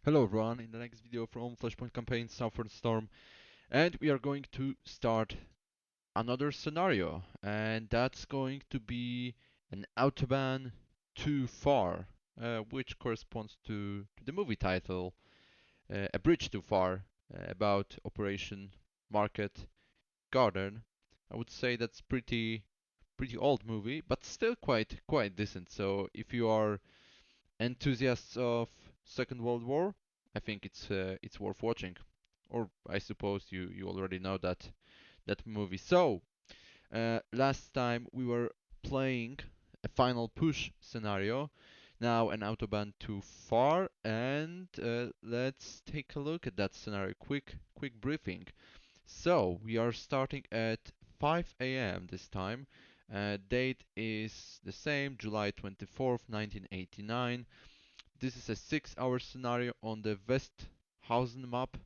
Hello everyone, in the next video from Flashpoint campaign Southern Storm, and we are going to start another scenario, and that's going to be an Autobahn Too Far, which corresponds to the movie title, A Bridge Too Far, about Operation Market Garden. I would say that's pretty old movie, but still quite decent. So if you are enthusiasts of Second World War, I think it's worth watching. Or I suppose you already know that movie. So last time we were playing a final push scenario. Now an Autobahn too far, and let's take a look at that scenario. Quick briefing. So we are starting at 5 a.m. this time. Date is the same, July 24th, 1989. This is a 6-hour scenario on the Westhausen map.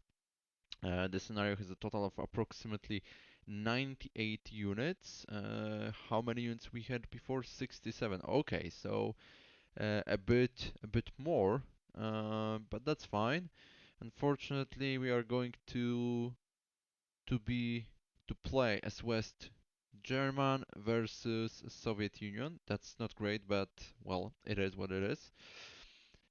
The scenario has a total of approximately 98 units. How many units we had before? 67. Okay, so a bit more, but that's fine. Unfortunately, we are going to be to play as West German versus Soviet Union. That's not great, but well, it is what it is.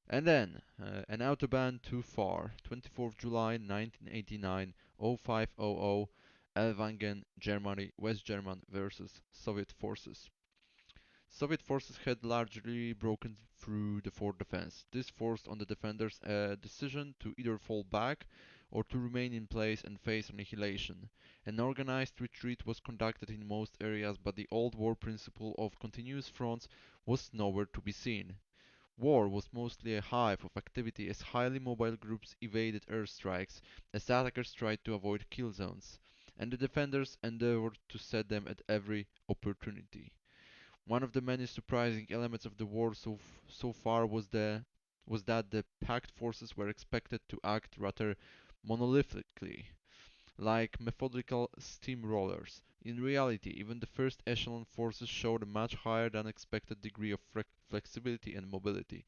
And then an Autobahn too far, 24th July 1989, 0500, Ellwangen, Germany, West German versus Soviet forces. Soviet forces had largely broken through the fort defense. This forced on the defenders a decision to either fall back or to remain in place and face annihilation. An organized retreat was conducted in most areas, but the old war principle of continuous fronts was nowhere to be seen. War was mostly a hive of activity as highly mobile groups evaded airstrikes, as attackers tried to avoid kill zones, and the defenders endeavored to set them at every opportunity. One of the many surprising elements of the war so far was that the packed forces were expected to act rather monolithically, like methodical steamrollers. In reality, even the first echelon forces showed a much higher than expected degree of flexibility and mobility.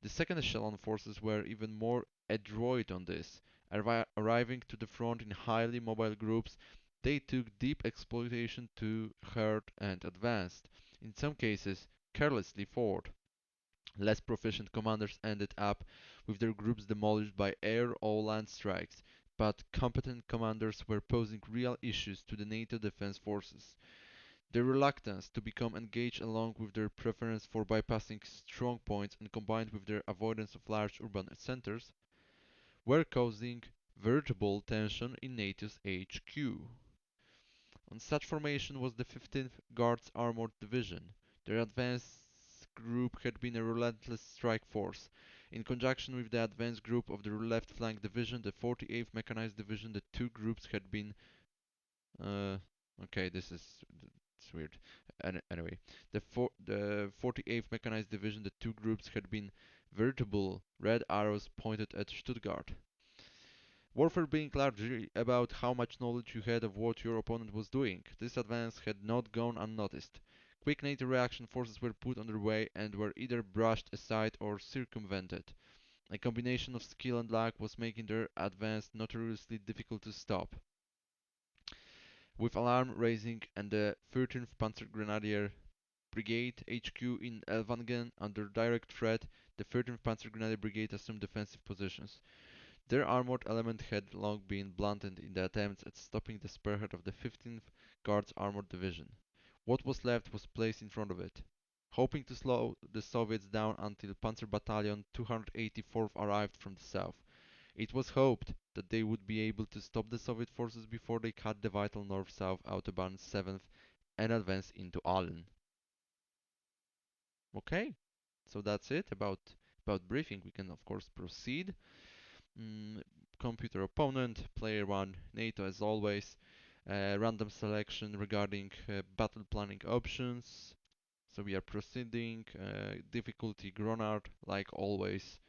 The second echelon forces were even more adroit on this. Arriving to the front in highly mobile groups, they took deep exploitation to hurt and advanced, in some cases carelessly forward. Less proficient commanders ended up with their groups demolished by air or land strikes, but competent commanders were posing real issues to the NATO defense forces. Their reluctance to become engaged along with their preference for bypassing strong points and combined with their avoidance of large urban centers were causing veritable tension in NATO's HQ. On such formation was the 15th Guards Armored Division. Their advance group had been a relentless strike force. In conjunction with the advance group of the left flank division, the 48th Mechanized Division, the two groups had been uh, okay, this is it's weird. Anyway, the 48th Mechanized Division, the two groups had been veritable red arrows pointed at Stuttgart. Warfare being largely about how much knowledge you had of what your opponent was doing, this advance had not gone unnoticed. Quick NATO reaction forces were put on their way and were either brushed aside or circumvented. A combination of skill and luck was making their advance notoriously difficult to stop. With alarm raising and the 13th Panzergrenadier Brigade HQ in Ellwangen under direct threat, the 13th Panzergrenadier Brigade assumed defensive positions. Their armored element had long been blunted in the attempts at stopping the spearhead of the 15th Guards Armored Division. What was left was placed in front of it, hoping to slow the Soviets down until Panzer Battalion 284th arrived from the south. It was hoped that they would be able to stop the Soviet forces before they cut the vital north-south Autobahn 7th and advance into Aalen. Okay, so that's it about briefing. We can of course proceed. Mm, Computer opponent, player 1, NATO as always. Random selection regarding battle planning options. So we are proceeding. Difficulty Gronard, like always.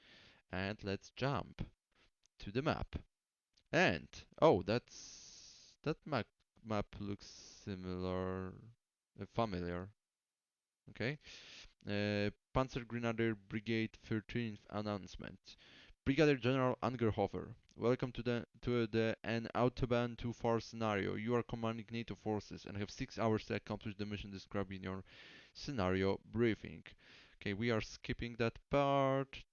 And let's jump to the map. And oh, that map looks similar, familiar. Okay. Panzer Grenadier Brigade 13th announcement. Brigadier General Angerhofer, welcome to the an Autobahn too far scenario. You are commanding NATO forces and have 6 hours to accomplish the mission described in your scenario briefing. Okay, we are skipping that part.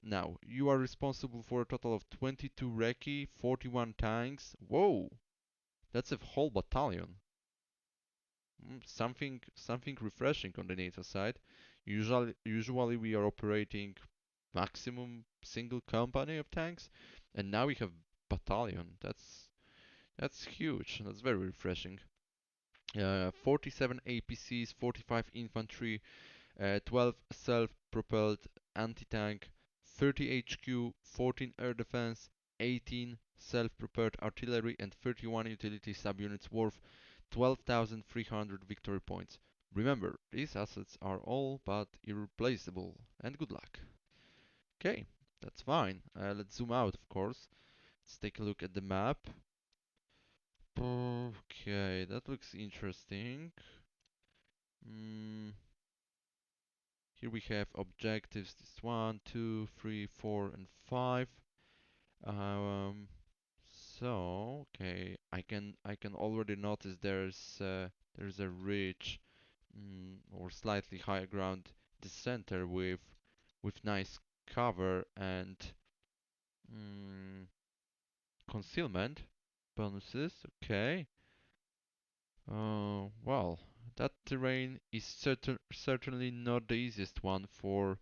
Now, you are responsible for a total of 22 recce, 41 tanks. Whoa, that's a whole battalion. Something refreshing on the NATO side. Usually we are operating maximum single company of tanks, and now we have battalion. That's huge. That's very refreshing. 47 APCs, 45 infantry, 12 self-propelled anti-tank, 30 HQ, 14 air defense, 18 self-propelled artillery, and 31 utility subunits worth 12,300 victory points. Remember, these assets are all but irreplaceable, and good luck. Okay, that's fine. Let's zoom out, of course. Let's take a look at the map. Okay, that looks interesting. Mm, Here we have objectives. This 1, 2, 3, 4, and 5. Um, okay, I can already notice there's a ridge or slightly higher ground the center with nice cover and mm, concealment bonuses. Okay. Well, that terrain is certainly not the easiest one for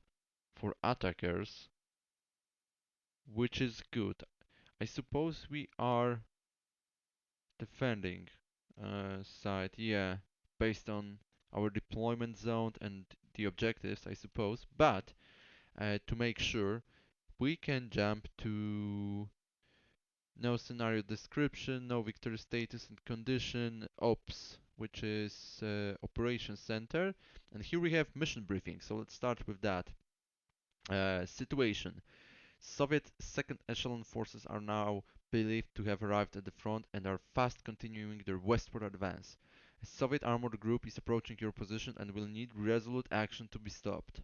attackers, which is good. I suppose we are defending side, yeah, based on our deployment zone and the objectives, I suppose. But to make sure, we can jump to no scenario description, no victory status and condition, ops, which is operations center. And here we have mission briefing. So let's start with that. Situation. Soviet second echelon forces are now believed to have arrived at the front and are fast continuing their westward advance. A Soviet armored group is approaching your position and will need resolute action to be stopped.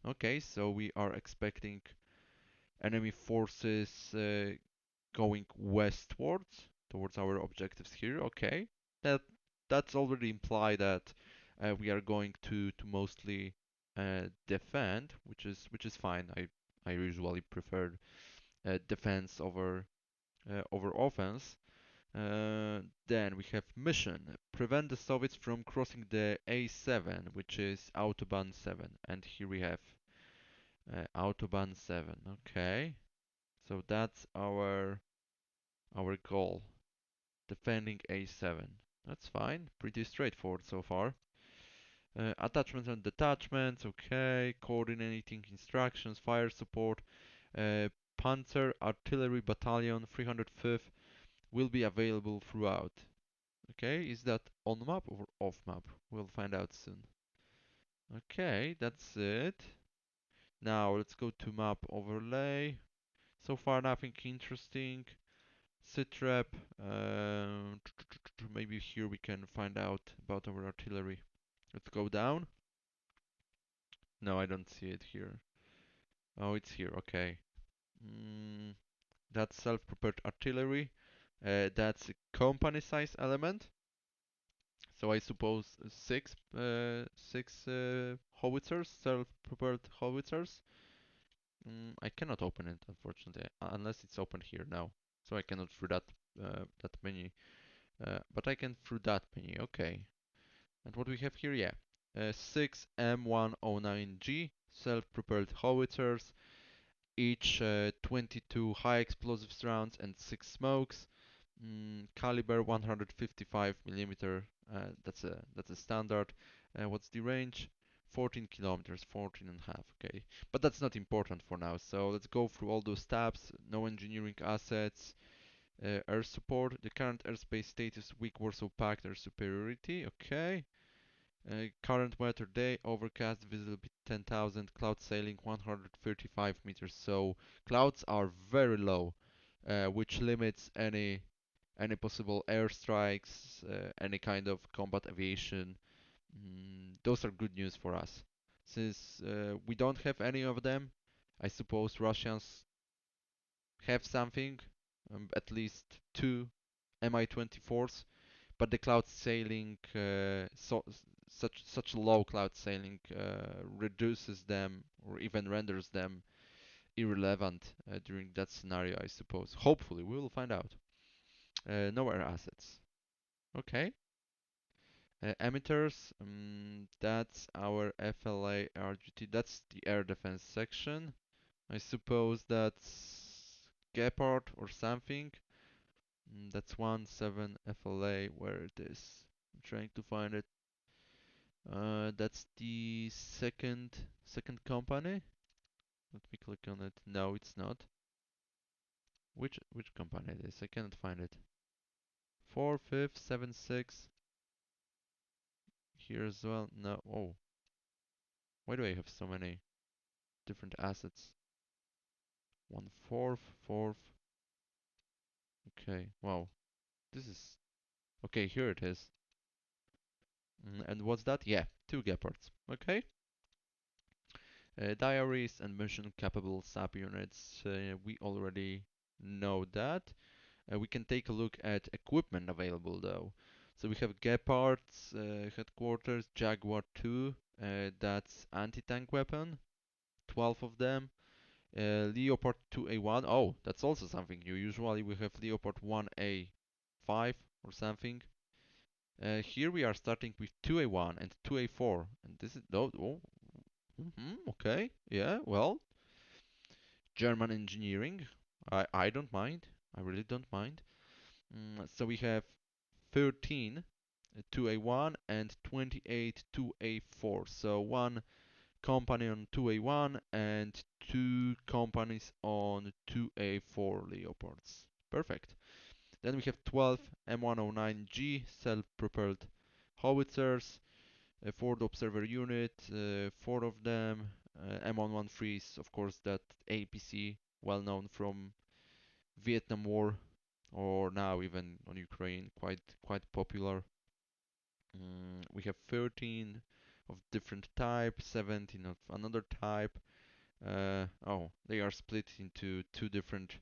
Okay, so we are expecting enemy forces going westwards towards our objectives here. Okay, that that's already imply that we are going to mostly defend, which is fine. I usually prefer defense over offense. Then we have mission: prevent the Soviets from crossing the A7, which is Autobahn 7, and here we have Autobahn 7. Okay, so that's our goal. Defending A7. That's fine. Pretty straightforward so far. Attachments and detachments. Okay. Coordinating instructions. Fire support. Panzer Artillery Battalion 305th will be available throughout. Okay. Is that on map or off map? We'll find out soon. Okay. That's it. Now let's go to map overlay. So far nothing interesting. Sitrep. Maybe here we can find out about our artillery. Let's go down. No, I don't see it here. Oh, it's here. Okay. Mm, that's self-propelled artillery. That's a company size element. So I suppose six howitzers, self-propelled howitzers. I cannot open it unfortunately, unless it's open here now. So I cannot through that many. But I can through that many. Okay. And what we have here, yeah, 6 M109G self-propelled howitzers, each 22 high explosives rounds and 6 smokes, caliber 155 millimeter. That's a standard. What's the range? 14 kilometers, 14 and a half. Okay, but that's not important for now. So let's go through all those tabs. No engineering assets. Air support. The current airspace status: weak Warsaw Pact air superiority. Okay. Current weather day: overcast, visibility 10,000, cloud sailing 135 meters. So clouds are very low, which limits any possible airstrikes, any kind of combat aviation. Those are good news for us. Since we don't have any of them, I suppose Russians have something, at least two Mi-24s, but the cloud sailing, such low cloud sailing reduces them or even renders them irrelevant during that scenario, I suppose. Hopefully, we will find out. No air assets. Okay. Emitters, that's our FLA RGT. That's the air defense section. I suppose that's Gepard or something. That's 17 FLA, where it is. I'm trying to find it. That's the second company. Let me click on it. No, it's not. Which company it is? I cannot find it. 4, 5, 7, 6. Here as well. No. Oh, why do I have so many different assets? 1 fourth, fourth. Okay. Wow. This is okay. Here it is. And what's that? Yeah, two Gepards. Okay. Diaries and mission-capable subunits. We already know that. We can take a look at equipment available though. So we have Gepard's headquarters, Jaguar 2, that's anti-tank weapon, 12 of them. Leopard 2A1, oh, that's also something new. Usually we have Leopard 1A5 or something. Here we are starting with 2A1 and 2A4, and this is okay, yeah, well, German engineering. I don't mind. I really don't mind. So we have 13 2A1 and 28 2A4. So one company on 2A1 and two companies on 2A4 Leopards. Perfect. Then we have 12 M109G self-propelled howitzers, a Ford Observer unit, four of them. M113 is, of course, that APC, well known from Vietnam War or now even on Ukraine, quite popular. We have 13 of different type, 17 of another type. Oh, they are split into two different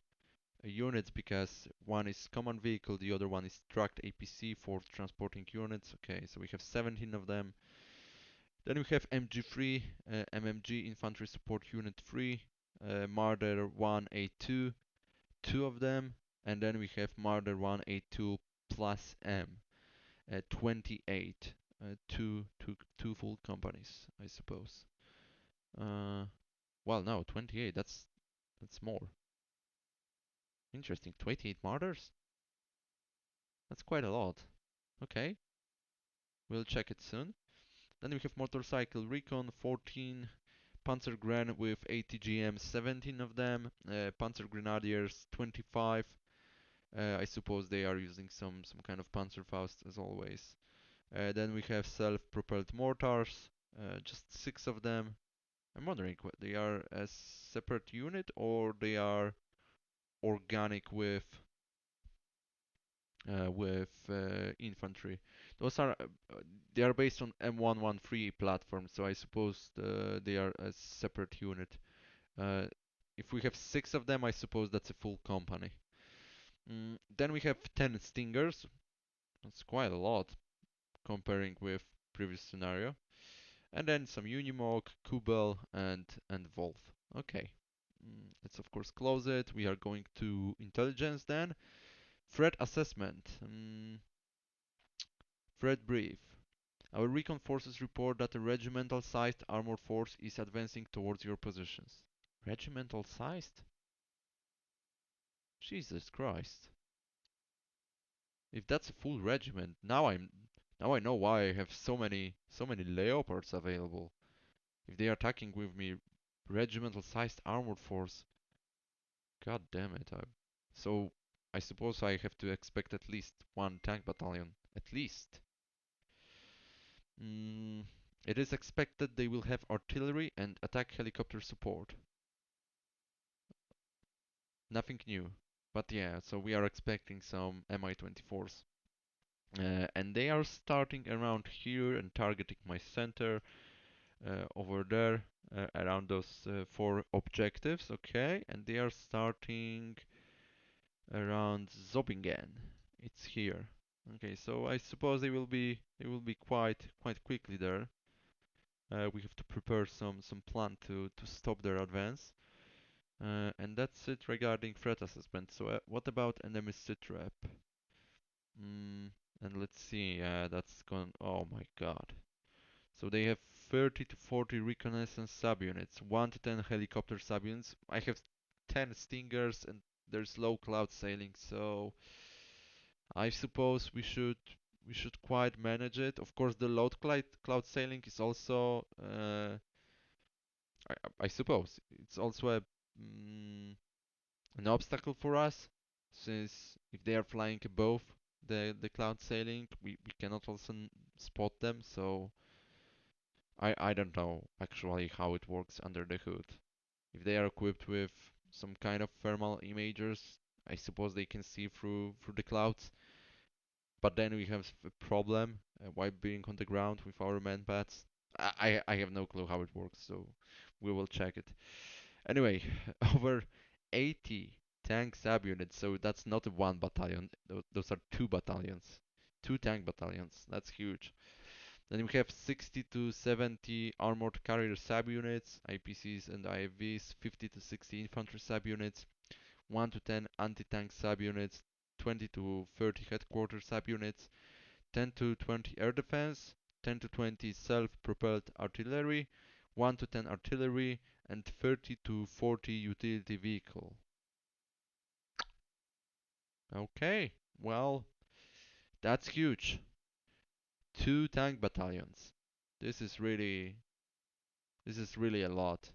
units because one is common vehicle, the other one is tracked APC for transporting units. Okay, so we have 17 of them. Then we have MG3, MMG Infantry Support Unit 3, Marder 1A2, two of them, and then we have Marder 1A2 plus M, 28, two full companies, I suppose. Uh, well, no, 28. That's more interesting. 28 martyrs. That's quite a lot. Okay, we'll check it soon. Then we have motorcycle recon 14, Panzergren with ATGM 17 of them, Panzer Grenadiers 25. I suppose they are using some kind of Panzerfaust as always. Then we have self-propelled mortars, just 6 of them. I'm wondering what they are a separate unit or they are organic with infantry. Those are they are based on M113 platform, so I suppose they are a separate unit. Uh, if we have 6 of them, I suppose that's a full company. Then we have 10 Stingers. That's quite a lot comparing with previous scenario. And then some Unimog, Kubel, and Wolf. Okay. Let's of course close it. We are going to intelligence then. Threat assessment. Threat brief. Our recon forces report that a regimental-sized armored force is advancing towards your positions. Regimental-sized? Jesus Christ. If that's a full regiment, now I know why I have so many leopards available. If they are attacking with me, regimental-sized armored force. God damn it. So I suppose I have to expect at least one tank battalion. At least. Mm, it is expected they will have artillery and attack helicopter support. Nothing new. But yeah, so we are expecting some Mi-24s. And they are starting around here and targeting my center over there around those 4 objectives. Okay, and they are starting around Zobingen. It's here. Okay, so I suppose they will be quite quickly there. We have to prepare some plan to stop their advance. And that's it regarding threat assessment. So what about enemy sitrep? Mm, and let's see. That's gone. Oh my God. So they have 30 to 40 reconnaissance subunits, 1 to 10 helicopter subunits. I have 10 Stingers, and there's low cloud sailing. So I suppose we should quite manage it. Of course, the low cloud sailing is also I suppose it's also an obstacle for us, since if they are flying above the cloud sailing, we cannot also spot them. So I don't know actually how it works under the hood. If they are equipped with some kind of thermal imagers, I suppose they can see through the clouds. But then we have a problem while being on the ground with our manpads. I have no clue how it works, so we will check it. Anyway, over 80 tank subunits, so that's not one battalion, those are two battalions. Two tank battalions, that's huge. Then we have 60 to 70 armored carrier subunits, IPCs and IFVs, 50 to 60 infantry subunits, 1 to 10 anti-tank subunits, 20 to 30 headquarters subunits, 10 to 20 air defense, 10 to 20 self-propelled artillery, 1 to 10 artillery, and 30 to 40 utility vehicle. Okay, well, that's huge. Two tank battalions. This is really this is really a lot.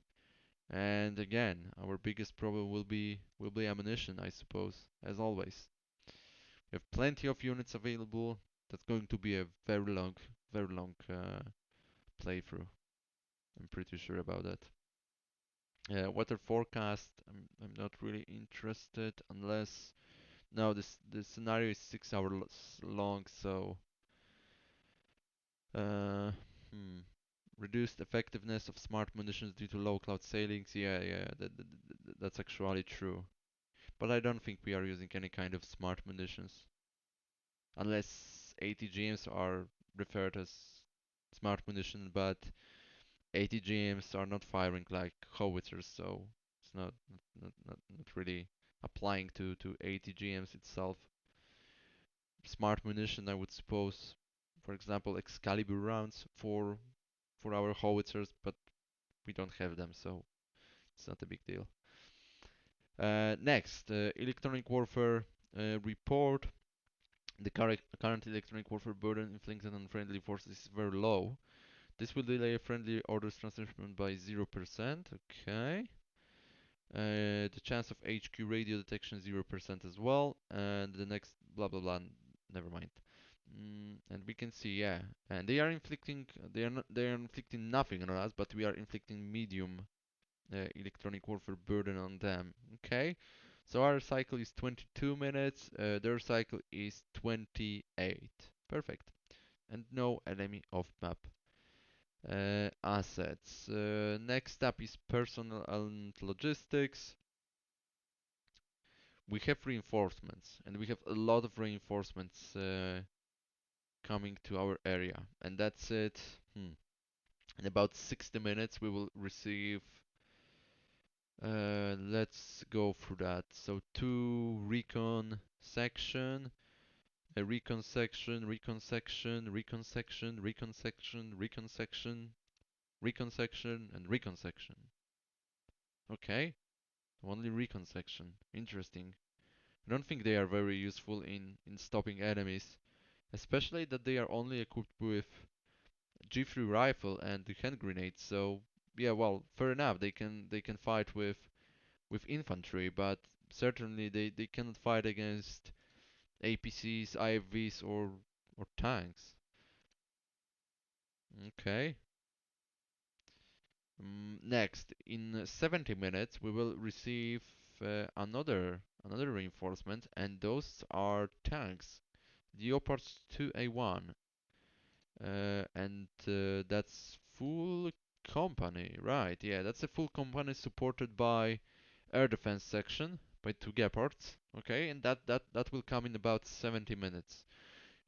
And again, our biggest problem will be ammunition, I suppose, as always. We have plenty of units available. That's going to be a very long playthrough. I'm pretty sure about that. Weather forecast. I'm not really interested unless no, this scenario is 6 hours long, so uh, hmm. Reduced effectiveness of smart munitions due to low cloud sailings. Yeah, that's actually true. But I don't think we are using any kind of smart munitions, unless ATGMs are referred as smart munition, but ATGMs are not firing like howitzers, so it's not really applying to ATGMs itself. Smart munition, I would suppose, for example, Excalibur rounds for our howitzers, but we don't have them, so it's not a big deal. Next, electronic warfare report. The current electronic warfare burden inflicted on friendly forces is very low. This will delay friendly orders transmission by 0%. Okay. The chance of HQ radio detection 0% as well. And the next blah blah blah. Never mind. And we can see, yeah, and they are inflicting. They are inflicting nothing on us, but we are inflicting medium electronic warfare burden on them. Okay. So our cycle is 22 minutes. Their cycle is 28. Perfect. And no enemy off map assets. Next up is personnel and logistics. We have reinforcements, and we have a lot of reinforcements coming to our area, and that's it. In about 60 minutes, we will receive. Let's go through that. So two recon section, a recon section, recon section, recon section, recon section, recon section, recon section, and recon section. Okay, only recon section. Interesting. I don't think they are very useful in stopping enemies, especially that they are only equipped with G3 rifle and the hand grenade. So yeah, well, fair enough. They can fight with infantry, but certainly they cannot fight against APCs, IFVs, or tanks. Okay. Next, in 70 minutes, we will receive another reinforcement, and those are tanks. Leopards 2A1, and that's full company, right? Yeah, that's a full company supported by air defense section. by 2 Gepards. Okay, and that will come in about 70 minutes.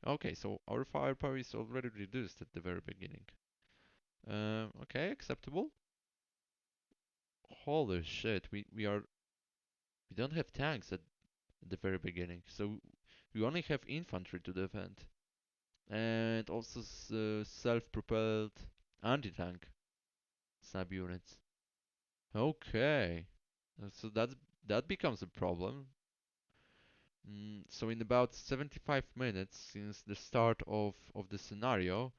Okay, so our firepower is already reduced at the very beginning. Okay, acceptable. Holy shit, we don't have tanks at the very beginning, so we only have infantry to defend, and also self-propelled anti-tank sub units. Okay, so that becomes a problem. So in about 75 minutes since the start of the scenario,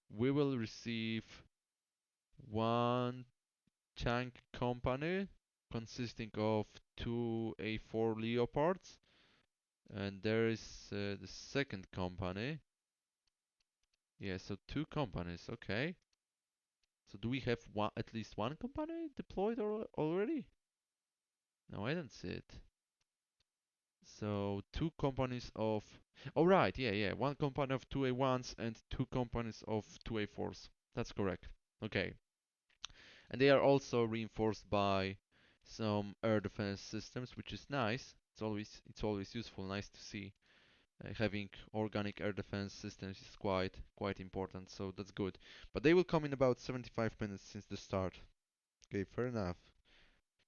we will receive one tank company consisting of two A4 Leopards, and there is the second company. Yeah, so two companies. Okay. So do we have at least one company deployed already? No, I don't see it. So two companies of. Oh right, yeah. One company of two A1s and two companies of two A4s. That's correct. Okay. And they are also reinforced by some air defense systems, which is nice. It's always useful, nice to see. Having organic air defense systems is quite important, so that's good. But they will come in about 75 minutes since the start. Okay, fair enough.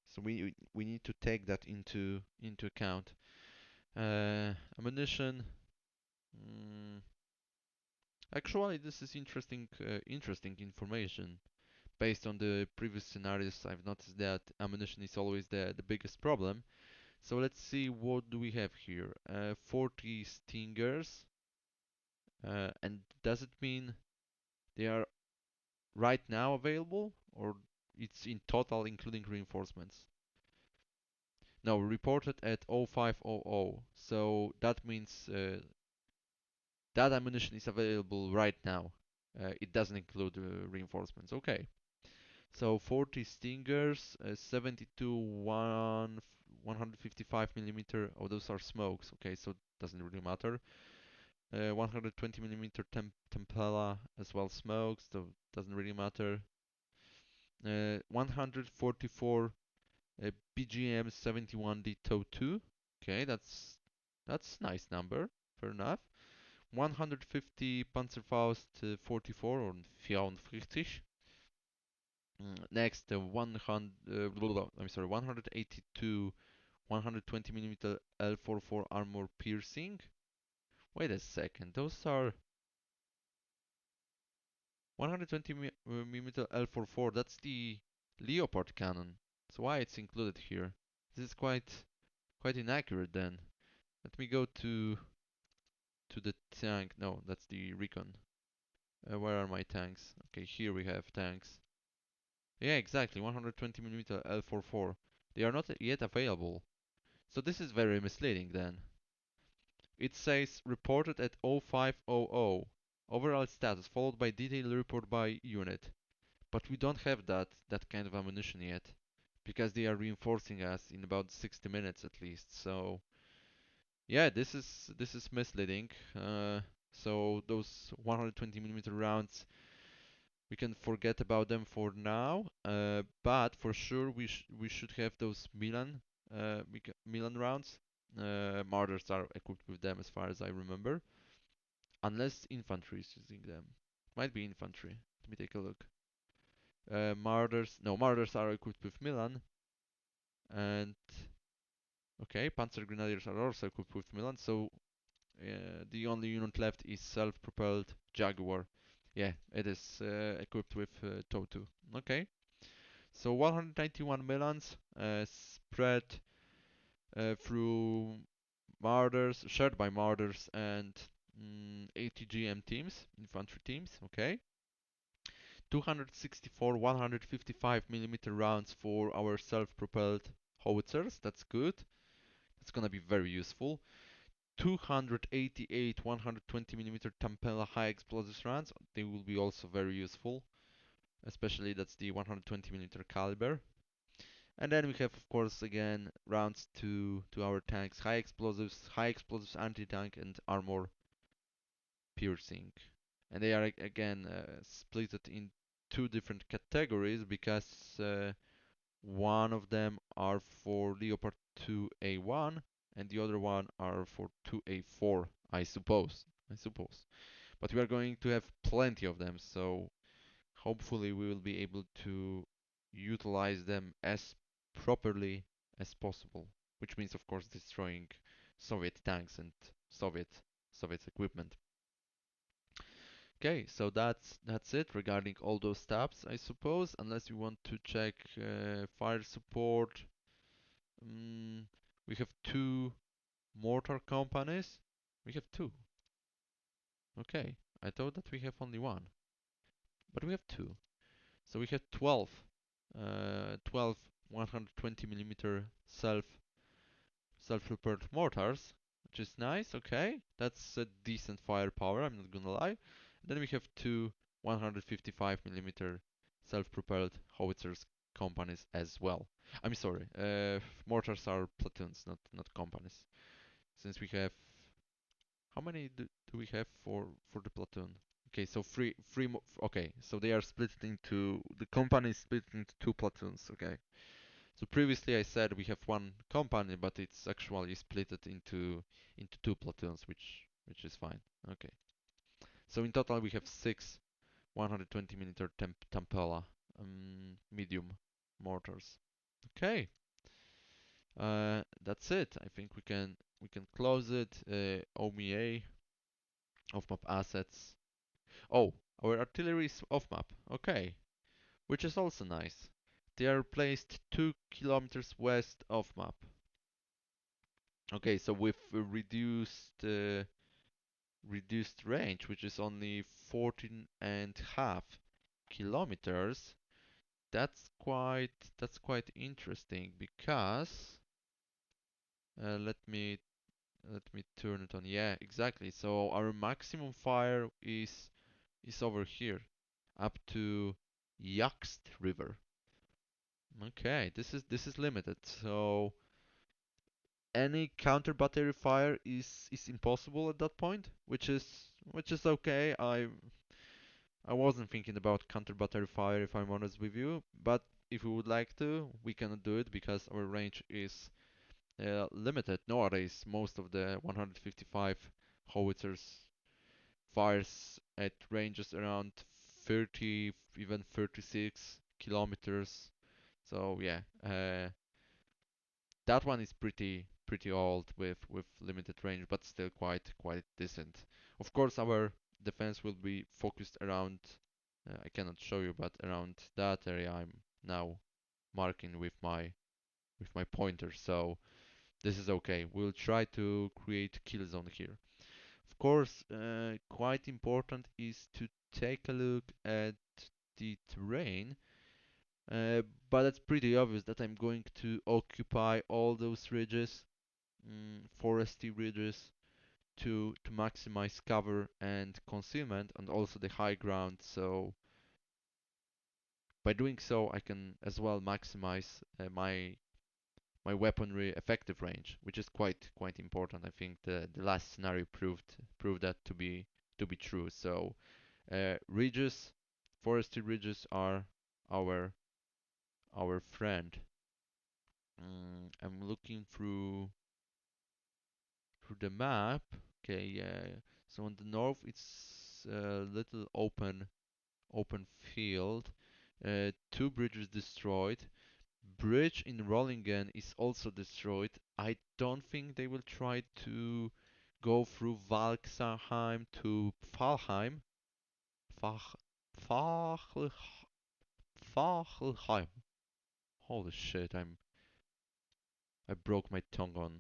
So we need to take that into account. Ammunition. Mm, Actually, this is interesting information. Based on the previous scenarios, I've noticed that ammunition is always the biggest problem. So let's see what do we have here. 40 Stingers, and does it mean they are right now available, or it's in total including reinforcements? No, reported at 0500. So that means that ammunition is available right now. It doesn't include reinforcements. Okay. So 40 Stingers, 72 155 millimeter. Oh, those are smokes. Okay, so it doesn't really matter. 120 millimeter Tempela as well smokes, so it doesn't really matter. 144 BGM 71D TOW 2. Okay, that's nice number. Fair enough. 150 Panzerfaust 44 or 44. Next, 182 120 millimeter L44 armor piercing. Wait a second, those are 120 millimeter L44. That's the Leopard cannon. So why it's included here? This is quite inaccurate then. Let me go to the tank. No, that's the recon. Where are my tanks? Okay, here we have tanks. Yeah, exactly. 120 millimeter L44. They are not yet available. So this is very misleading then. It says reported at 0500. Overall status followed by detailed report by unit. But we don't have that kind of ammunition yet. Because they are reinforcing us in about 60 minutes at least. So yeah, this is misleading. So those 120 millimeter rounds, we can forget about them for now. But for sure we should have those Milan rounds. Martyrs are equipped with them as far as I remember, unless infantry is using them. It might be infantry. Let me take a look. Martyrs are equipped with Milan, and okay, Panzer Grenadiers are also equipped with Milan. So the only unit left is self-propelled Jaguar. Yeah, it is equipped with TOW 2. Okay, so 191 Milans spread through Marders, shared by Marders and ATGM teams, infantry teams. Okay, 264 155 millimeter rounds for our self-propelled howitzers. That's good. That's gonna be very useful. 288 120 millimeter Tampella high explosives rounds. They will be also very useful, especially that's the 120 millimeter caliber. And then we have, of course, again rounds to our tanks: high explosives anti-tank, and armor piercing. And they are again split in two different categories because one of them are for Leopard 2A1, and the other one are for 2A4, I suppose. I suppose. But we are going to have plenty of them, so hopefully we will be able to utilize them as properly as possible, which means of course destroying Soviet tanks and Soviet equipment. Okay, so that's it regarding all those tabs, I suppose, unless you want to check fire support. Mm, we have two mortar companies. We have two. Okay, I thought that we have only one, but we have two. So we have 12 120 millimeter self-propelled mortars, which is nice. Okay, that's a decent firepower. I'm not gonna lie. Then we have two 155 millimeter self-propelled howitzers companies as well. I'm sorry, mortars are platoons, not companies. Since we have, how many do we have for the platoon? Okay, so okay, so they are split into, the company is split into two platoons. Okay, so previously I said we have one company, but it's actually split it into two platoons, which is fine. Okay, so in total we have six 120 millimeter Tampella medium mortars. Okay, that's it. I think we can close it. OMEA off map assets. Oh, our artillery is off map. Okay, which is also nice. They are placed 2 kilometers west of map. Okay, so with reduced range, which is only 14.5 kilometers, that's quite interesting because let me turn it on. Yeah, exactly. So our maximum fire is over here, up to Yaxt River. Okay, this is limited. So any counter battery fire is impossible at that point, which is okay. I wasn't thinking about counter battery fire, if I'm honest with you, but if we would like to, we cannot do it because our range is limited. Nowadays, most of the 155 howitzers fires at ranges around 30, even 36 kilometers. So yeah, that one is pretty old with limited range, but still quite decent. Of course, our defense will be focused around. I cannot show you, but around that area I'm now marking with my pointer. So this is okay. We'll try to create kill zone here. Of course, quite important is to take a look at the terrain. But it's pretty obvious that I'm going to occupy all those ridges, foresty ridges, to maximize cover and concealment, and also the high ground. So by doing so, I can as well maximize my weaponry effective range, which is quite important. I think the last scenario proved that to be true. So ridges, foresty ridges are our our friend. I'm looking through the map. Okay, yeah. So on the north, it's a little open field. Two bridges destroyed. Bridge in Rollingen is also destroyed. I don't think they will try to go through Valksheim to Pfahlheim. Pfach, Pfachl, Pfachelheim. Holy shit! I broke my tongue on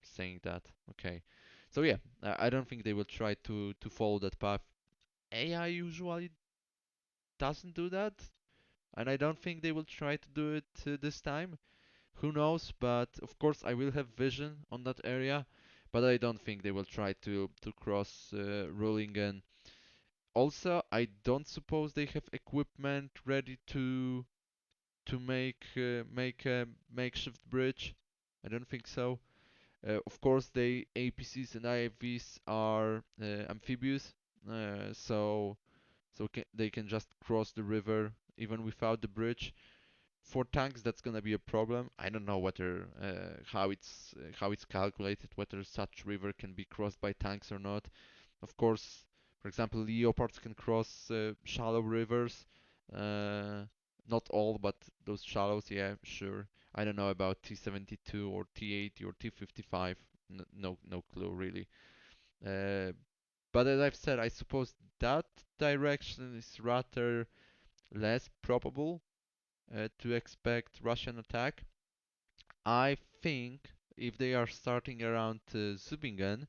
saying that. Okay, so yeah, I don't think they will try to follow that path. AI usually doesn't do that, and I don't think they will try to do it this time. Who knows? But of course, I will have vision on that area, but I don't think they will try to cross Rulingen. Also, I don't suppose they have equipment ready to make a makeshift bridge. I don't think so. Of course, the APCs and IFVs are amphibious, so they can just cross the river even without the bridge. For tanks, that's gonna be a problem. I don't know whether how it's calculated, whether such river can be crossed by tanks or not. Of course, for example, leopards can cross shallow rivers. Uh, Not all, but those shallows, yeah, sure. I don't know about T72 or T80 or T55. No clue really. Uh, but as I've said, I suppose that direction is rather less probable to expect Russian attack. I think if they are starting around Zubingen,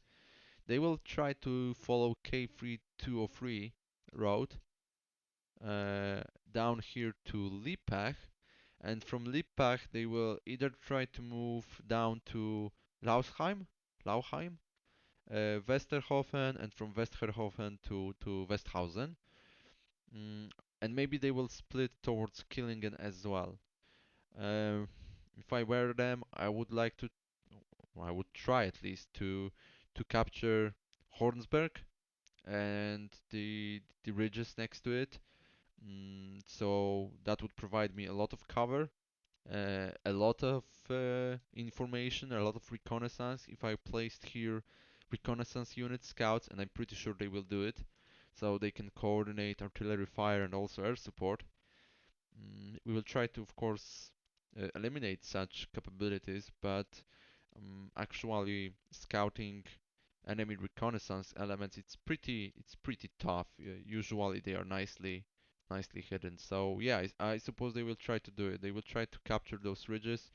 they will try to follow K3203 road uh, down here to Lippach, and from Lippach they will either try to move down to Lausheim, Lauheim, Westerhofen, and from Westerhofen to Westhausen. Mm, and maybe they will split towards Killingen as well. Uh, if I were them, I would try at least to capture Hornsberg and the ridges next to it. So that would provide me a lot of cover, a lot of information, a lot of reconnaissance. If I placed here reconnaissance unit scouts, and I'm pretty sure they will do it, so they can coordinate artillery fire and also air support. We will try to, of course, eliminate such capabilities, but actually scouting enemy reconnaissance elements, it's pretty tough. Usually they are nicely hidden. So yeah, I suppose they will try to do it. They will try to capture those ridges,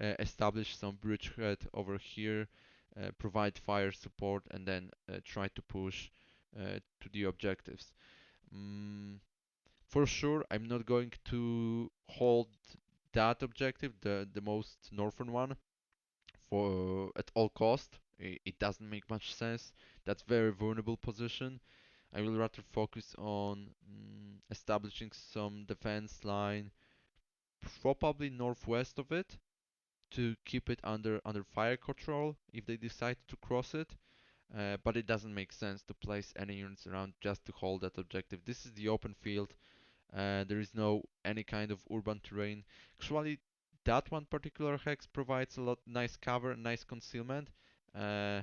establish some bridgehead over here, provide fire support, and then try to push to the objectives. Mm, for sure, I'm not going to hold that objective, the most northern one, for at all cost. It doesn't make much sense. That's very vulnerable position. I will rather focus on establishing some defense line, probably northwest of it, to keep it under fire control if they decide to cross it. But it doesn't make sense to place any units around just to hold that objective. This is the open field. There is no any kind of urban terrain. Actually, that one particular hex provides a lot nice cover and nice concealment. Uh,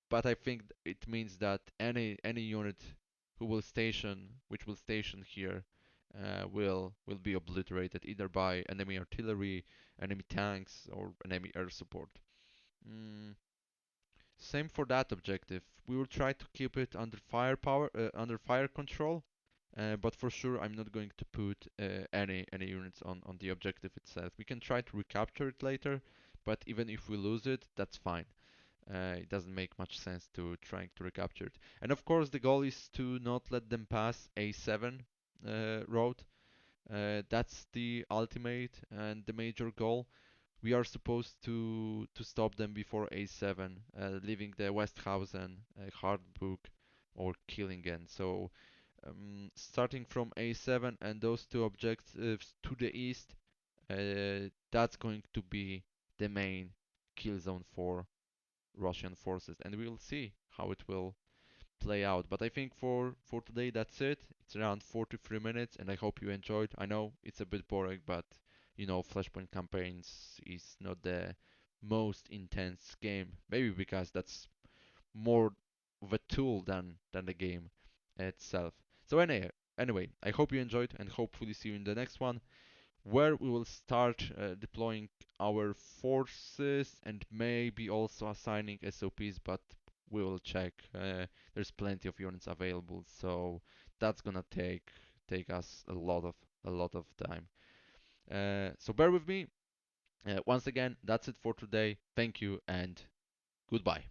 but I think it means that any unit which will station here will be obliterated either by enemy artillery, enemy tanks, or enemy air support. Mm, Same for that objective. We will try to keep it under fire control, but for sure I'm not going to put any units on the objective itself. We can try to recapture it later, but even if we lose it, that's fine. It doesn't make much sense to trying to recapture it. And of course, the goal is to not let them pass A7 road. That's the ultimate and the major goal. We are supposed to stop them before A7, leaving the Westhausen, Hardburg, or Killingen. So starting from A7 and those two objectives to the east, that's going to be the main kill zone for Russian forces, and we'll see how it will play out. But I think for today that's it. It's around 43 minutes, and I hope you enjoyed. I know it's a bit boring, but Flashpoint campaigns is not the most intense game. Maybe because that's more of a tool than the game itself. So anyway, I hope you enjoyed, and hopefully see you in the next one, where we will start deploying our forces and maybe also assigning SOPs, but we will check. There's plenty of units available, so that's gonna take us a lot of time. So bear with me. Once again, that's it for today. Thank you and goodbye.